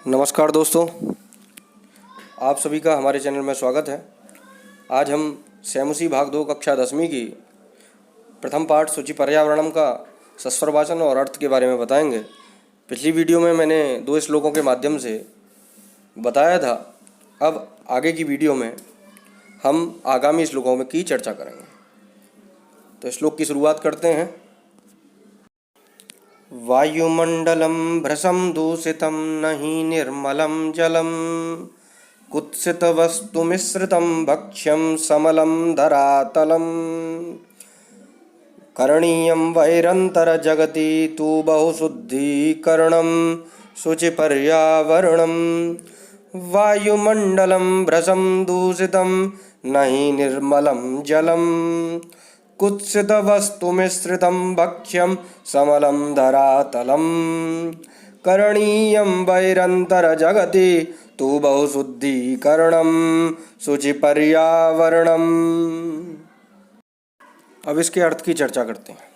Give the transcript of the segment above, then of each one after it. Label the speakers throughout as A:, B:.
A: नमस्कार दोस्तों, आप सभी का हमारे चैनल में स्वागत है। आज हम सैमुसी भाग 2 कक्षा 10वीं की प्रथम पाठ सूचि पर्यावरणम का सस्वरवाचन और अर्थ के बारे में बताएंगे। पिछली वीडियो में मैंने 2 श्लोकों के माध्यम से बताया था। अब आगे की वीडियो में हम आगामी श्लोकों में की चर्चा करेंगे। तो श्लोक की शुरुआत करते हैं। वायुमंडलम भ्रशं दूषितं नहि निर्मलं जलम कुत्सित वस्तु मिश्रितं भक्ष्यं समलं धरातलम करणीयं वैरंतर जगति तु बहुशुद्धीकरणं शुचि पर्यावरणं वायुमंडलं भ्रशं दूषितं नहि निर्मलं जलम कुत्सित वस्तु मिश्रितं भक्ष्यं समलं धरातलं करणीयं वैरंतर जगति तु बहुशुद्धीकरणं शुचि पर्यावरणम्। अब इसके अर्थ की चर्चा करते हैं।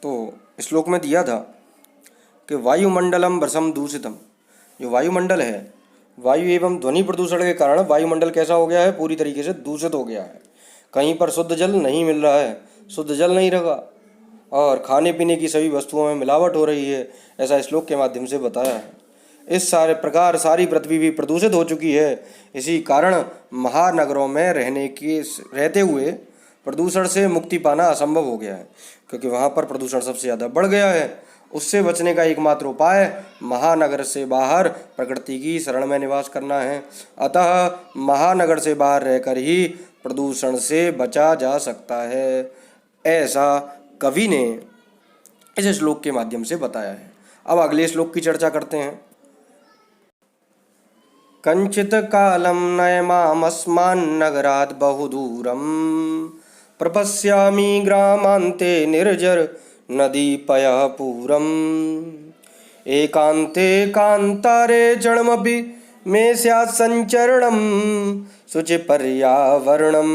A: तो श्लोक में दिया था कि वायुमंडलम भ्रशं दूषितम, जो वायुमंडल है, वायु एवं ध्वनि प्रदूषण के कारण वायुमंडल कैसा हो गया है, पूरी तरीके से दूषित हो गया है। कहीं पर शुद्ध जल नहीं मिल रहा है, शुद्ध जल नहीं रहा और खाने पीने की सभी वस्तुओं में मिलावट हो रही है, ऐसा श्लोक के माध्यम से बताया है। इस सारे प्रकार सारी पृथ्वी भी प्रदूषित हो चुकी है। इसी कारण महानगरों में रहते हुए प्रदूषण से मुक्ति पाना असंभव हो गया है, क्योंकि वहाँ पर प्रदूषण सबसे ज़्यादा बढ़ गया है। उससे बचने का एकमात्र उपाय महानगर से बाहर प्रकृति की शरण में निवास करना है। अतः महानगर से बाहर रहकर ही प्रदूषण से बचा जा सकता है, ऐसा कवि ने इस श्लोक के माध्यम से बताया है। अब अगले श्लोक की चर्चा करते हैं। कंचित कालम नयमामस्मान्नगरात् बहुदूरम प्रपश्यामि ग्रामान्ते निर्जर नदीपयः पूरम् एकान्ते कान्तारे जडमपि मे स्यात् सञ्चरणं शुचि पर्यावरणं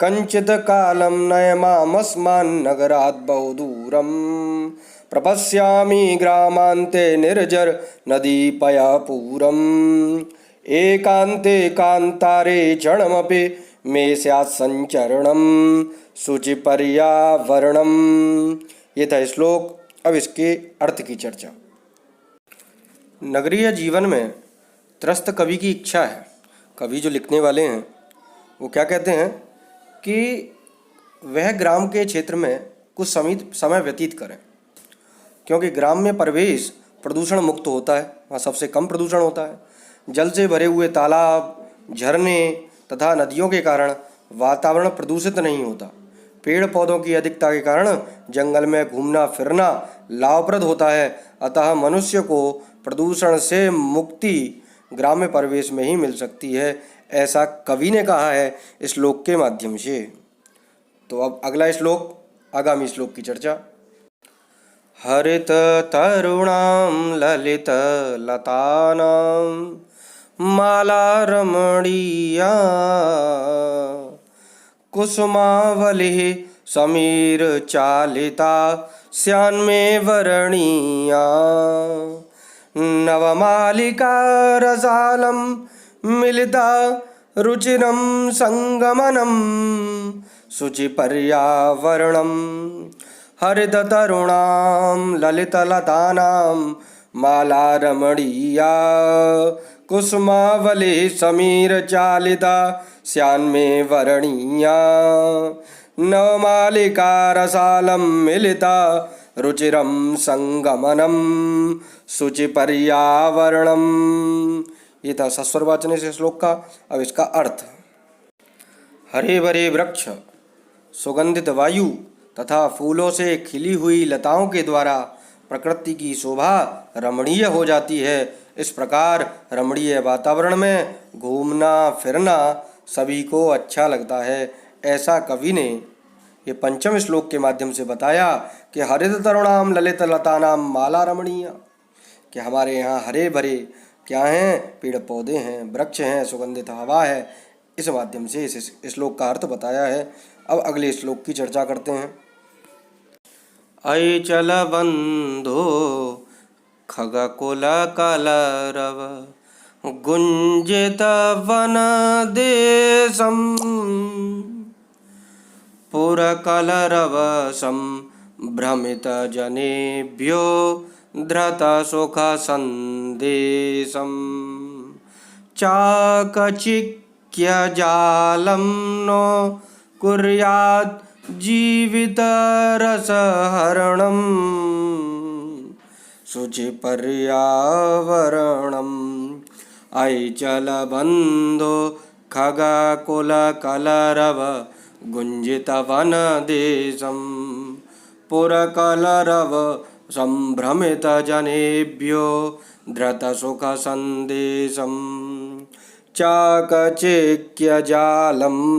A: कंचित कालं नयमामस्मान्नगरात् बहुदूरं प्रपश्यामि ग्रामान्ते निर्जर नदीपयः पूरम् एकान्ते कान्तारे जडमपि मे स्यात् सञ्चरणं शुचि पर्यावरणं। ये था श्लोक। अब इसके अर्थ की चर्चा। नगरीय जीवन में त्रस्त कवि की इच्छा है, कवि जो लिखने वाले हैं वो क्या कहते हैं कि वह ग्राम के क्षेत्र में कुछ समय व्यतीत करें, क्योंकि ग्राम में परिवेश प्रदूषण मुक्त होता है, वहाँ सबसे कम प्रदूषण होता है। जल से भरे हुए तालाब, झरने तथा नदियों के कारण वातावरण प्रदूषित नहीं होता। पेड़ पौधों की अधिकता के कारण जंगल में घूमना फिरना लाभप्रद होता है। अतः मनुष्य को प्रदूषण से मुक्ति ग्राम्य परिवेश में ही मिल सकती है, ऐसा कवि ने कहा है इस श्लोक के माध्यम से। तो अब अगला श्लोक, आगामी श्लोक की चर्चा। हरित तरुणां ललित लतानां माला रमणीया कुसुमावलिः समीर चालिता श्यान्मे वरणीया नवमालिका रसालं मिलिता रुचिरं संगमनं शुचि पर्यावरणं हरित तरुणां ललितलतानां माला रमणीया कुसुमावलिः समीर चालिता श्यान्मे वरणीया नवमालिका रसालं मिलिता रुचिरं संगमनं शुचि पर्यावरणं। ये था सस्वरवाचन से श्लोक का। अब इसका अर्थ। हरे भरे वृक्ष, सुगंधित वायु तथा फूलों से खिली हुई लताओं के द्वारा प्रकृति की शोभा रमणीय हो जाती है। इस प्रकार रमणीय वातावरण में घूमना फिरना सभी को अच्छा लगता है, ऐसा कवि ने ये पंचम श्लोक के माध्यम से बताया कि हरित तरुणाम ललित लतानाम माला रमणीय, कि हमारे यहाँ हरे भरे क्या हैं, पेड़ पौधे हैं, वृक्ष हैं, सुगंधित हवा है। इस माध्यम से इस श्लोक का अर्थ बताया है। अब अगले श्लोक की चर्चा करते हैं। अचल बंधो खगकुलकलरव गुञ्जितवनदेशं पुरकलरवशं भ्रमितजनेभ्यो धृतसुखसन्देशं चाकचिक्यजालं नो कुर्यात् जीवितरसहरणं शुचिपर्यावरणम् ऐचलबन्धो खगकुलकलरव गुञ्जितवनदेशं पुरकलरव सम्भ्रमितजनेभ्यो धृतसुखसन्देशं चाकचिक्यजालं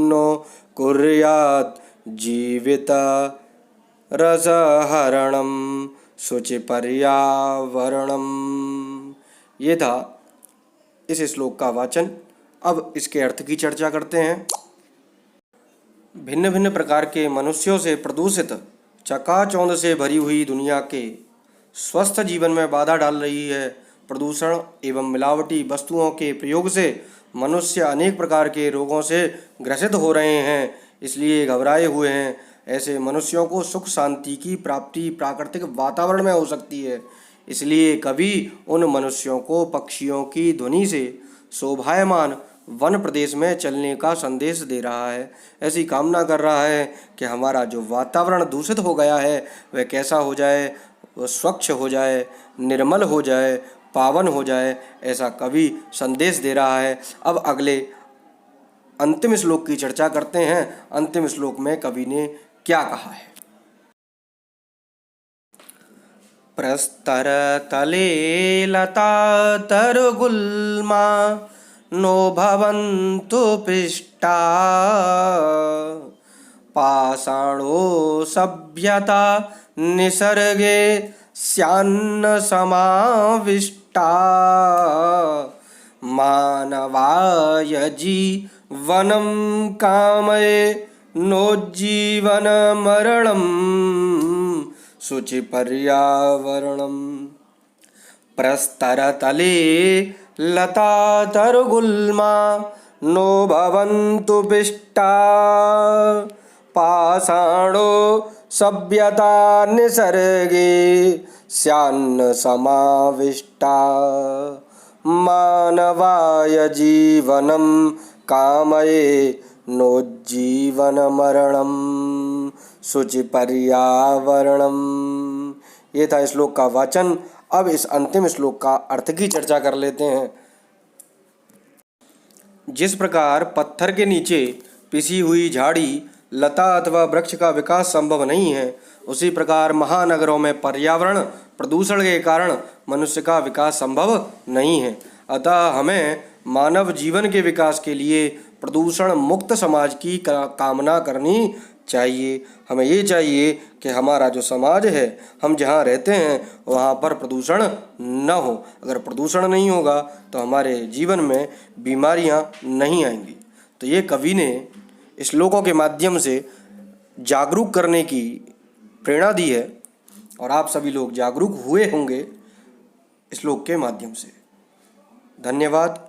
A: नो कुर्यात् जीवितरसहरणं शुचिपर्यावरणम्। ये था इस श्लोक का वाचन। अब इसके अर्थ की चर्चा करते हैं। भिन्न भिन्न प्रकार के मनुष्यों से प्रदूषित चकाचौंध से भरी हुई दुनिया के स्वस्थ जीवन में बाधा डाल रही है प्रदूषण एवं मिलावटी वस्तुओं के प्रयोग से मनुष्य अनेक प्रकार के रोगों से ग्रसित हो रहे हैं, इसलिए घबराए हुए हैं। ऐसे मनुष्यों को सुख शांति की प्राप्ति प्राकृतिक वातावरण में हो सकती है, इसलिए कवि उन मनुष्यों को पक्षियों की ध्वनि से शोभायमान वन प्रदेश में चलने का संदेश दे रहा है। ऐसी कामना कर रहा है कि हमारा जो वातावरण दूषित हो गया है वह कैसा हो जाए, वह स्वच्छ हो जाए, निर्मल हो जाए, पावन हो जाए, ऐसा कवि संदेश दे रहा है। अब अगले अंतिम श्लोक की चर्चा करते हैं। अंतिम श्लोक में कवि ने क्या कहा है। प्रस्तरतले लतातरुगुल्मा नो भवन्तु पिष्टा पाषाणो सभ्यता निसर्गे स्यान्न समाविष्टा मानवाय जीवनं कामये नोज्जीवनमरणम् शुचिपर्यावरणम्। प्रस्तरतले लतातरुगुल्मा नो भवन्तु पिष्टा पाषाणो सभ्यता निसर्गे स्यान्न समाविष्टा मानवाय जीवनं कामये नोज्जीवनमरणम् शुचिपर्यावरणम्। ये था श्लोक का वाचन। अब इस अंतिम श्लोक का अर्थ की चर्चा कर लेते हैं। जिस प्रकार पत्थर के नीचे पिसी हुई झाड़ी लता अथवा वृक्ष का विकास संभव नहीं है, उसी प्रकार महानगरों में पर्यावरण प्रदूषण के कारण मनुष्य का विकास संभव नहीं है। अतः हमें मानव जीवन के विकास के लिए प्रदूषण मुक्त समाज की कामना करनी चाहिए। हमें ये चाहिए कि हमारा जो समाज है, हम जहाँ रहते हैं वहाँ पर प्रदूषण न हो। अगर प्रदूषण नहीं होगा तो हमारे जीवन में बीमारियाँ नहीं आएंगी। तो ये कवि ने श्लोकों के माध्यम से जागरूक करने की प्रेरणा दी है और आप सभी लोग जागरूक हुए होंगे श्लोक के माध्यम से। धन्यवाद।